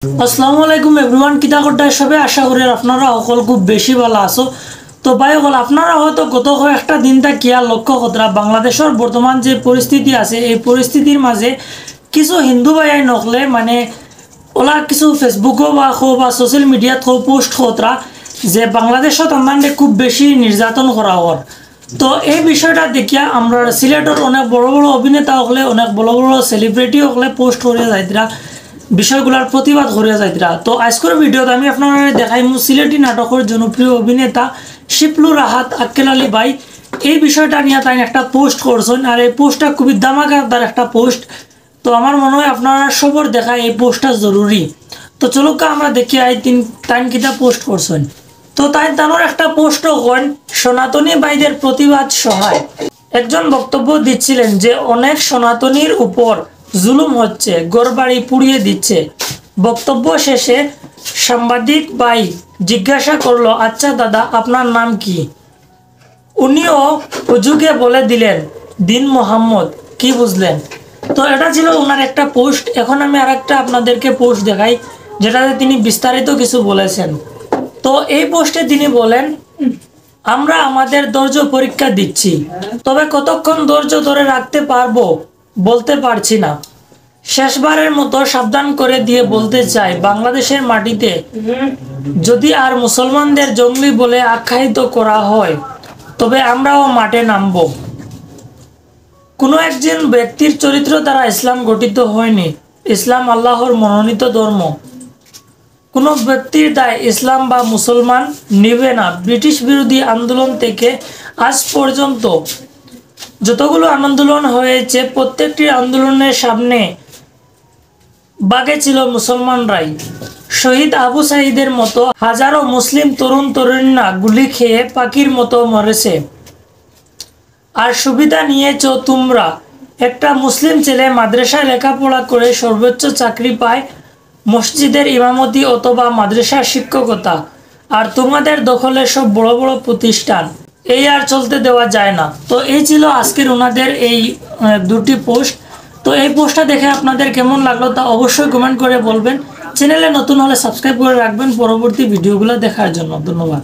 আসসালামু আলাইকুম এভরিওয়ান, কিতা করতে সবে আশা করি আপনারা সকল খুব বেশি ভালো আছো। তো ভাই সকল, আপনারা হয়তো গত কয়েকটা দিনটা কিয়া লক্ষ্য কতরা বাংলাদেশের বর্তমান যে পরিস্থিতি আছে এই পরিস্থিতির মাঝে কিছু হিন্দু ভাইয়াই নকলে মানে ওলা কিছু ফেসবুকও বা সোশ্যাল মিডিয়াত পোস্ট কতরা যে বাংলাদেশত আমাদের খুব বেশি নির্যাতন করা হওয়ার। তো এই বিষয়টা দেখিয়া আমরা সিলেটের অনেক বড় বড় অভিনেতা হলে অনেক বড় বড় সেলিব্রিটি হলে পোস্ট করিয়া যাইতরা বিষয়গুলোর প্রতিবাদ করিয়া যাইতরা। তো আজকের ভিডিওতে আমি আপনারা দেখাইমু সিলেটি নাটকের জনপ্রিয় অভিনেতা শিপলু রাহাত আক্কেল আলী ভাই এই বিষয়টা নিয়ে তাই একটা পোস্ট করছেন, আর এই পোস্টটা খুবই দামাকাদার একটা পোস্ট। তো আমার মনে হয় আপনারা সবর দেখা এই পোস্টটা জরুরি। তো চলুক আমরা দেখি তাই কিতা পোস্ট করছেন। তো তাই তানোর একটা পোস্ট করেন সনাতনী ভাইদের প্রতিবাদ সহায়। একজন বক্তব্য দিচ্ছিলেন যে অনেক সনাতনীর উপর জুলুম হচ্ছে, ঘরবাড়ি পুড়িয়ে দিচ্ছে। বক্তব্য শেষে সাংবাদিক ভাই জিজ্ঞাসা করলো, আচ্ছা দাদা আপনার নাম কি? উনিও হুজুগে বলে দিলেন দিন মোহাম্মদ, কি বুঝলেন? তো এটা ছিল ওনার একটা পোস্ট। এখন আমি আরেকটা আপনাদেরকে পোস্ট দেখাই যেটাতে তিনি বিস্তারিত কিছু বলেছেন। তো এই পোস্টে তিনি বলেন, আমরা আমাদের ধৈর্য পরীক্ষা দিচ্ছি, তবে কতক্ষণ ধৈর্য ধরে রাখতে পারবো বলতে পারছি না। শেষবারের মতো সাবধান করে দিয়ে বলতে চাই, বাংলাদেশের মাটিতে যদি আর মুসলমানদের জঙ্গলি বলে আখ্যায়িত করা হয় তবে আমরাও মাঠে নামবো। কোনো একজন ব্যক্তির চরিত্র দ্বারা ইসলাম গঠিত হয়নি, ইসলাম আল্লাহর মনোনীত ধর্ম। কোনো ব্যক্তির দায় ইসলাম বা মুসলমান নিবে না। ব্রিটিশ বিরোধী আন্দোলন থেকে আজ পর্যন্ত যতগুলো আন্দোলন হয়েছে প্রত্যেকটি আন্দোলনের সামনে বাগে ছিল মুসলমানরাই। শহীদ আবু সাঈদের মতো হাজারো মুসলিম তরুণ তরুণীরা গুলি খেয়ে পাখির মতো মরেছে। আর সুবিধা নিয়েছ তোমরা। একটা মুসলিম ছেলে মাদ্রাসায় লেখাপড়া করে সর্বোচ্চ চাকরি পায় মসজিদের ইমামতি অথবা মাদ্রাসার শিক্ষকতা, আর তোমাদের দখলে সব বড় বড় প্রতিষ্ঠান। এই আর চলতে দেওয়া যায় না। তো এই ছিল আজকের ওনাদের এই দুটি পোস্ট। তো এই পোস্টটা দেখে আপনাদের কেমন লাগলো তা অবশ্যই কমেন্ট করে বলবেন। চ্যানেলে নতুন হলে সাবস্ক্রাইব করে রাখবেন পরবর্তী ভিডিওগুলো দেখার জন্য। ধন্যবাদ।